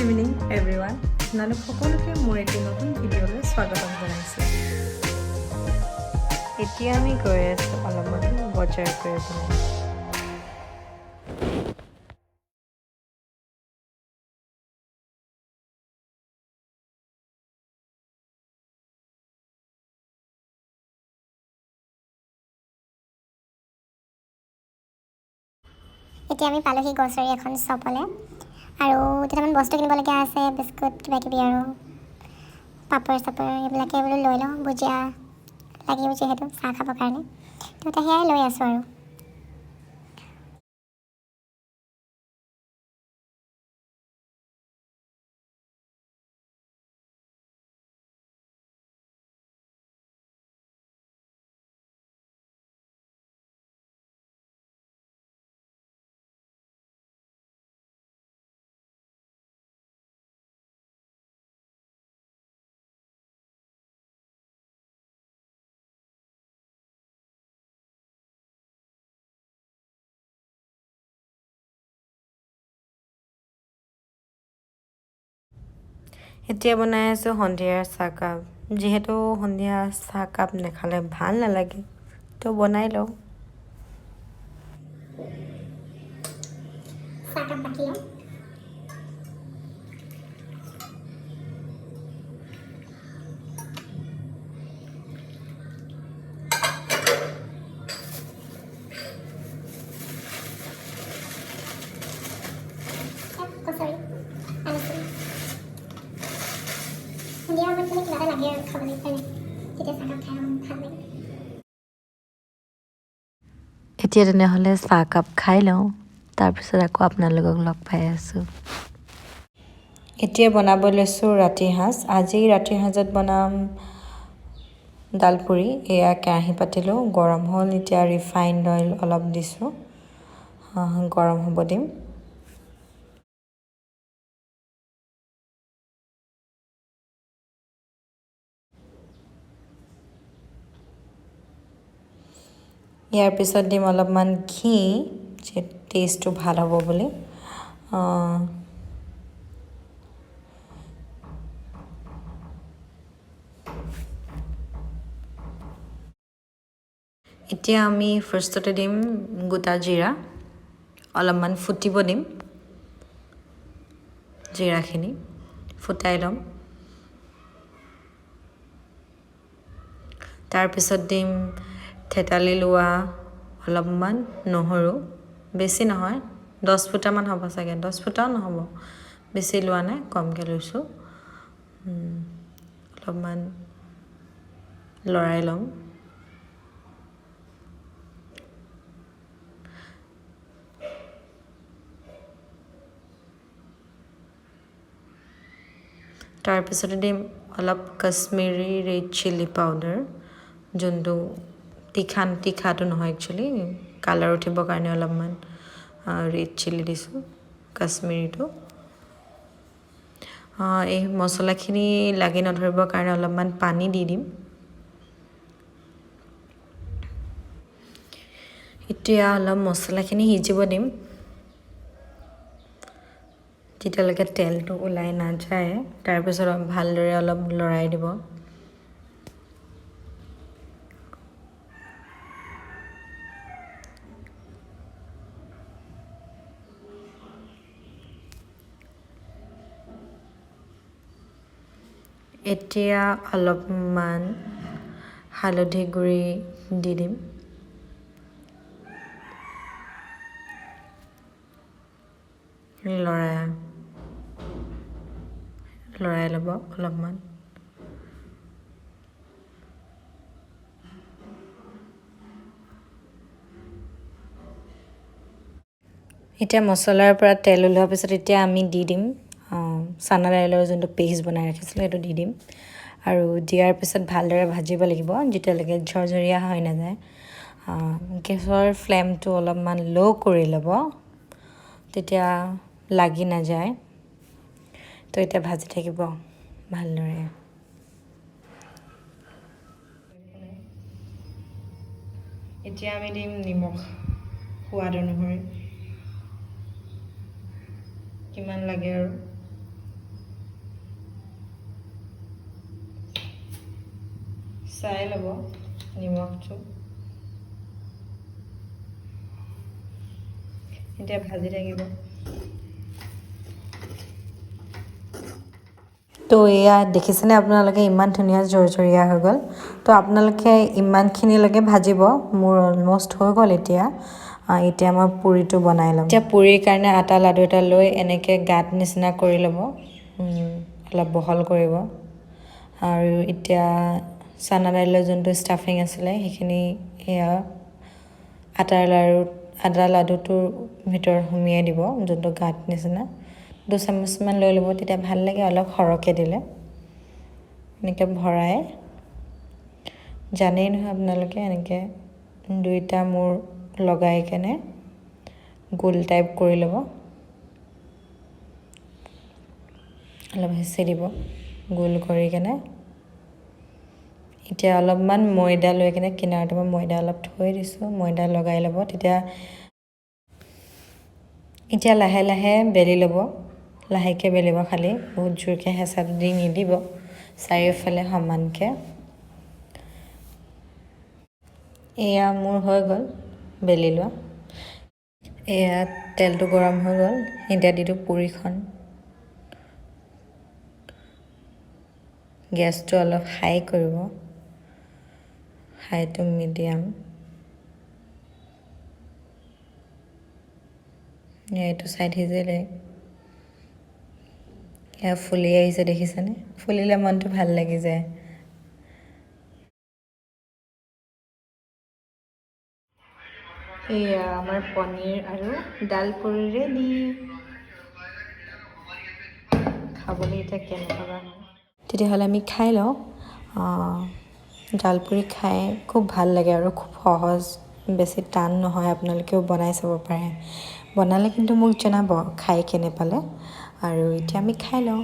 Evening everyone, আপোনালোক সকলোকে মোৰ এটি নতুন ভিডিঅ'লৈ স্বাগতম জনাইছোঁ। এতিয়া আমি গৈ আছোঁ অলপমান বজাৰ কৰিবলৈ। এতিয়া আমি পালোহি গ্ৰ'চাৰী এখন শ্বপলৈ আৰু কেইটামান বস্তু কিনিবলগীয়া আছে, বিস্কুট কিবাকিবি আৰু পাপৰ চাপৰ এইবিলাকে বোলো লৈ লওঁ, ভুজিয়া লাগিব যিহেতু চাহ খাবৰ কাৰণে, তো সেয়াই লৈ আছোঁ আৰু। এতিয়া বনাই আছোঁ সন্ধিয়াৰ চাহকাপ। যিহেতু সন্ধিয়া চাহকাপ নাখালে ভাল নালাগে, তো বনাই লওঁ। চাহকাপ বাকি লওঁ। সন্ধিয়া সময়ত কিবা এটা লাগে আৰু খাবলৈ কাৰণে, তেতিয়া চাহকাপ খাই ভাল লাগে। এতিয়া তেনেহ'লে চাহকাপ খাই লওঁ, তাৰপিছত আকৌ আপোনালোকক লগ পাই আছোঁ। এতিয়া বনাব লৈছোঁ ৰাতিৰ সাঁজ। আজি ৰাতিৰ সাঁজত বনাম দাল পুৰি। এয়া কেৰাহী পাতিলোঁ, গৰম হ'ল। এতিয়া ৰিফাইণ্ড অইল অলপ দিছোঁ, গৰম হ'ব দিম। ইয়াৰ পিছত দিম অলপমান ঘি, যে টেষ্টটো ভাল হ'ব বুলি। এতিয়া আমি ফাৰ্ষ্টতে দিম গোটা জিৰা, অলপমান ফুটিব দিম। জিৰাখিনি ফুটাই ল'ম। তাৰপিছত দিম থেতালি লোৱা অলপমান নহৰু, বেছি নহয়, 10 ফুটামান হ'ব চাগে, 10 ফুটাও নহ'ব, বেছি লোৱা নাই, কমকৈ লৈছোঁ। অলপমান লৰাই ল'ম। তাৰপিছতে দিম অলপ কাশ্মীৰী ৰেড চিলি পাউডাৰ, যোনটো তীখাটো নহয়, একচুৱেলি কালাৰ উঠিবৰ কাৰণে অলপমান ৰেড চিলি দিছোঁ, কাশ্মীৰীটো। এই মছলাখিনি লাগি নধৰিবৰ কাৰণে অলপমান পানী দি দিম। এতিয়া অলপ মছলাখিনি সিজিব দিম, যেতিয়ালৈকে তেলটো ওলাই নাযায়। তাৰপিছত ভালদৰে অলপ লৰাই দিব। এতিয়া অলপমান হালধি গুড়ি দি দিম। লৰাই ল'ব অলপমান। এতিয়া মছলাৰ পৰা তেল ওলোৱাৰ পিছত এতিয়া আমি দি দিম চানা দাইলৰ যোনটো পেষ্ট বনাই ৰাখিছিলোঁ, সেইটো দি দিম। আৰু দিয়াৰ পিছত ভালদৰে ভাজিব লাগিব, যেতিয়ালৈকে ঝৰঝৰীয়া হৈ নাযায়। গেছৰ ফ্লেমটো অলপমান ল' কৰি ল'ব, তেতিয়া লাগি নাযায়। তো এতিয়া ভাজি থাকিব ভালদৰে। এতিয়া আমি দিম নিমখ সোৱাদ অনুসৰি, কিমান লাগে আৰু। চাই ল'ব নিমখটো। এতিয়া ভাজি থাকিব। তো এয়া দেখিছেনে আপোনালোকে, ইমান ধুনীয়া জৰজৰীয়া হৈ গ'ল। তো আপোনালোকে ইমানখিনিলৈকে ভাজিব। মোৰ অলমষ্ট হৈ গ'ল এতিয়া। এতিয়া মই পুৰিটো বনাই ল'ম। এতিয়া পুৰিৰ কাৰণে আটা লাডু এটা লৈ এনেকৈ গাঁত নিচিনা কৰি ল'ব, অলপ বহল কৰিব। আৰু এতিয়া চানা দাইলৰ যোনটো ষ্টাফিং আছিলে সেইখিনি এয়া আটা লাডুটোৰ ভিতৰত সুমিয়াই দিব, যোনটো গাঁত নিচিনা। 2 চামুচমান লৈ ল'ব, তেতিয়া ভাল লাগে অলপ সৰহকৈ দিলে। এনেকৈ ভৰাই, জানেই নহয় আপোনালোকে, এনেকৈ 2টা মূৰ লগাই কেনে গোল টাইপ কৰি ল'ব। অলপ হেঁচি দিব গোল কৰি কেনে। এতিয়া অলপমান ময়দা লৈ কেনে কিনাৰতে মই ময়দা অলপ থৈ দিছোঁ, ময়দা লগাই ল'ব। এতিয়া লাহে লাহে বেলি ল'ব, লাহেকৈ বেলিব, খালি বহুত জোৰকৈ হেঁচাটো দি নিদিব, চাৰিওফালে সমানকৈ। এয়া মোৰ হৈ গ'ল বেলি লোৱা। এয়া তেলটো গৰম হৈ গ'ল, এতিয়া দি দিওঁ পুৰিখন। গেছটো অলপ হাই কৰিব, হাই টু মিডিয়াম। এইটো চাইড সিজিলে, এয়া ফুলি আহিছে, দেখিছেনে? ফুলিলে মনটো ভাল লাগি যায়। এয়া আমাৰ পনীৰ আৰু ডাল পুৰি ৰেডি। খাবলৈ এতিয়া কেনেকুৱা হয়, তেতিয়াহ'লে আমি খাই লওঁ। ডাল পুৰি খাই খুব ভাল লাগে আৰু খুব সহজ, বেছি টান নহয়। আপোনালোকেও বনাই চাব পাৰে। বনালে কিন্তু মোক জনাব খাই কেনে পালে। আৰু এতিয়া আমি খাই লওঁ।